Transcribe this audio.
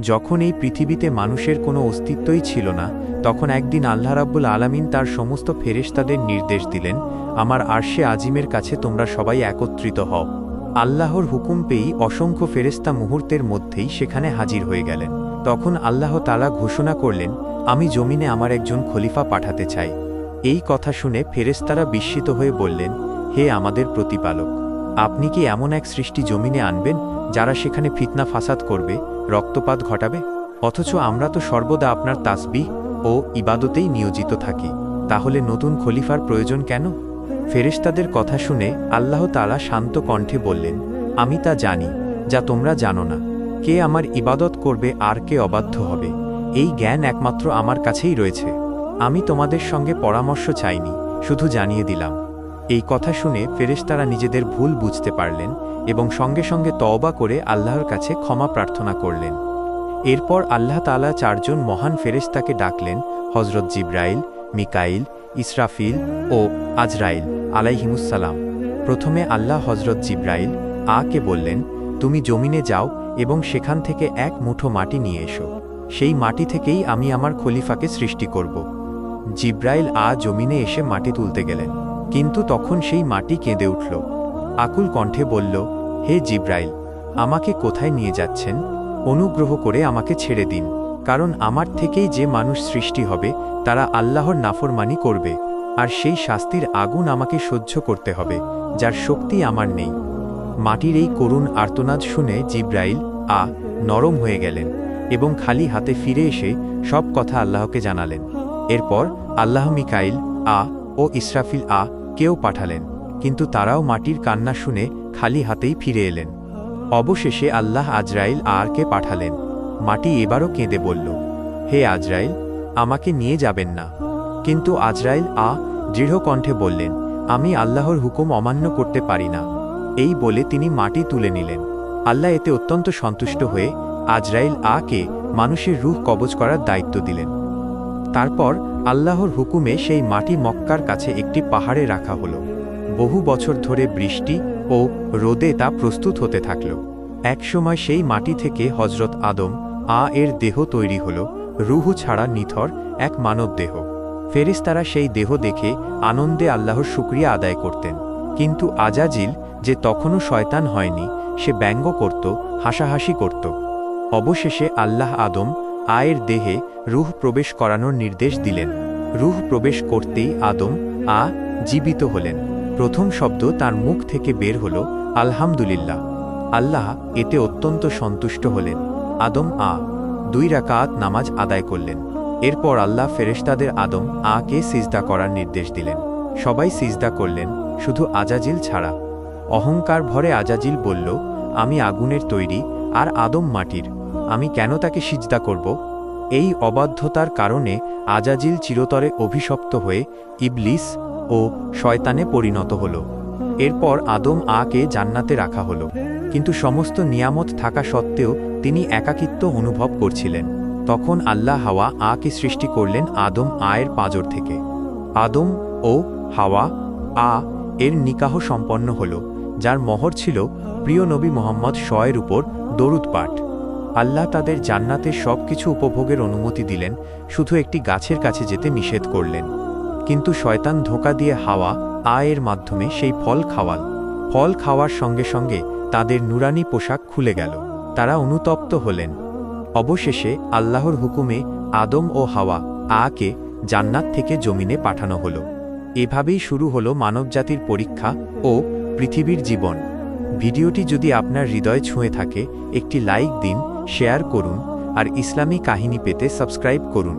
যখন এই পৃথিবীতে মানুষের কোনো অস্তিত্বই ছিল না, তখন একদিন আল্লাহ রাব্বুল আলামিন তার সমস্ত ফেরেশতাদের নির্দেশ দিলেন, আমার আরশে আজিমের কাছে তোমরা সবাই একত্রিত হও। আল্লাহর হুকুম পেয়েই অসংখ্য ফেরেশতা মুহূর্তের মধ্যেই সেখানে হাজির হয়ে গেলেন। তখন আল্লাহ তাআলা ঘোষণা করলেন, আমি জমিনে আমার একজন খলিফা পাঠাতে চাই। এই কথা শুনে ফেরেশতারা বিস্মিত হয়ে বললেন, হে আমাদের প্রতিপালক, আপনি কি এমন এক সৃষ্টি জমিনে আনবেন যারা সেখানে ফিতনা ফাসাদ করবে, রক্তপাত ঘটাবে? অথচ আমরা তো সর্বদা আপনার তাসবিহ ও ইবাদতেই নিয়োজিত থাকি, তাহলে নতুন খলিফার প্রয়োজন কেন? ফেরেশতাদের কথা শুনে আল্লাহ তাআলা শান্ত কণ্ঠে বললেন, আমি তা জানি যা তোমরা জানো না। কে আমার ইবাদত করবে আর কে অবাধ্য হবে, এই জ্ঞান একমাত্র আমার কাছেই রয়েছে। আমি তোমাদের সঙ্গে পরামর্শ চাইনি, শুধু জানিয়ে দিলাম। এই কথা শুনে ফেরেশতারা নিজেদের ভুল বুঝতে পারলেন এবং সঙ্গে সঙ্গে তওবা করে আল্লাহর কাছে ক্ষমা প্রার্থনা করলেন। এরপর আল্লাহ তাআলা চারজন মহান ফেরেশতাকে ডাকলেন, হযরত জিবরাইল, মিকাইল, ইসরাফিল ও আজরাইল আলাইহিমুসসালাম। প্রথমে আল্লাহ হযরত জিবরাইল কে বললেন, তুমি জমিনে যাও এবং সেখান থেকে এক মুঠো মাটি নিয়ে এসো। সেই মাটি থেকেই আমি আমার খলিফাকে সৃষ্টি করব। জিবরাইল জমিনে এসে মাটি তুলতে গেলেন, কিন্তু তখন সেই মাটি কেঁদে উঠল। আকুল কণ্ঠে বলল, হে জিবরাইল, আমাকে কোথায় নিয়ে যাচ্ছেন? অনুগ্রহ করে আমাকে ছেড়ে দিন, কারণ আমার থেকেই যে মানুষ সৃষ্টি হবে তারা আল্লাহর নাফরমানি করবে, আর সেই শাস্তির আগুন আমাকে সহ্য করতে হবে, যার শক্তি আমার নেই। মাটির এই করুণ আর্তনাদ শুনে জিবরাইল নরম হয়ে গেলেন এবং খালি হাতে ফিরে এসে সব কথা আল্লাহকে জানালেন। এরপর আল্লাহ মিকাইল ও ইসরাফিল কেও পাঠালেন, কিন্তু তারাও মাটির কান্না শুনে খালি হাতেই ফিরে এলেন। অবশেষে আল্লাহ আজরাইল কে পাঠালেন। মাটি এবারও কেঁদে বলল, হে আজরাইল, আমাকে নিয়ে যাবেন না। কিন্তু আজরাইল দৃঢ় কণ্ঠে বললেন, আমি আল্লাহর হুকুম অমান্য করতে পারি না। এই বলে তিনি মাটি তুলে নিলেন। আল্লাহ এতে অত্যন্ত সন্তুষ্ট হয়ে আজরাইল কে মানুষের রূহ কবজ করার দায়িত্ব দিলেন। তারপর আল্লাহর হুকুমে সেই মাটি মক্কার কাছে একটি পাহাড়ে রাখা হলো। বহু বছর ধরে বৃষ্টি ও রোদে তা প্রস্তুত হতে থাকল। একসময় সেই মাটি থেকে হযরত আদম এর দেহ তৈরি হল, রূহ ছাড়া নিথর এক মানব দেহ। ফেরেশতারা সেই দেহ দেখে আনন্দে আল্লাহর শুকরিয়া আদায় করতেন। কিন্তু আজাজিল, যে তখনও শয়তান হয়নি, সে ব্যঙ্গ করত, হাসাহাসি করত। অবশেষে আল্লাহ আদম এর দেহে রূহ প্রবেশ করানোর নির্দেশ দিলেন। রূহ প্রবেশ করতেই আদম জীবিত হলেন। প্রথম শব্দ তার মুখ থেকে বের হল, আলহামদুলিল্লাহ। আল্লাহ এতে অত্যন্ত সন্তুষ্ট হলেন। আদম 2 রাকাত নামাজ আদায় করলেন। এরপর আল্লাহ ফেরেশতাদের আদম কে সিজদা করার নির্দেশ দিলেন। সবাই সিজদা করলেন, শুধু আজাজিল ছাড়া। অহংকার ভরে আজাজিল বলল, আমি আগুনের তৈরি আর আদম মাটির, আমি কেন তাকে সিজদা করব? এই অবাধ্যতার কারণে আজাজিল চিরতরে অভিশপ্ত হয়ে ইবলিস ও শয়তানে পরিণত হল। এরপর আদম কে জান্নাতে রাখা হল, কিন্তু সমস্ত নিয়ামত থাকা সত্ত্বেও তিনি একাকিত্ব অনুভব করছিলেন। তখন আল্লাহ হাওয়া কে সৃষ্টি করলেন আদম এর পাঁজর থেকে। আদম ও হাওয়া এর নিকাহ সম্পন্ন হল, যার মহর ছিল প্রিয় নবী মুহাম্মদ এর উপর দরুদ পাঠ। আল্লাহ তাদের জান্নাতের সবকিছু উপভোগের অনুমতি দিলেন, শুধু একটি গাছের কাছে যেতে নিষেধ করলেন। কিন্তু শয়তান ধোঁকা দিয়ে হাওয়া এর মাধ্যমে সেই ফল খাওয়াল। ফল খাওয়ার সঙ্গে সঙ্গে তাদের নুরানি পোশাক খুলে গেল, তারা অনুতপ্ত হলেন। অবশেষে আল্লাহর হুকুমে আদম ও হাওয়া কে জান্নাত থেকে জমিনে পাঠানো হল। এভাবেই শুরু হলো মানবজাতির পরীক্ষা ও পৃথিবীর জীবন। ভিডিওটি যদি আপনার হৃদয় ছুঁয়ে থাকে, একটি লাইক দিন, শেয়ার করুন আর ইসলামী কাহিনী পেতে সাবস্ক্রাইব করুন।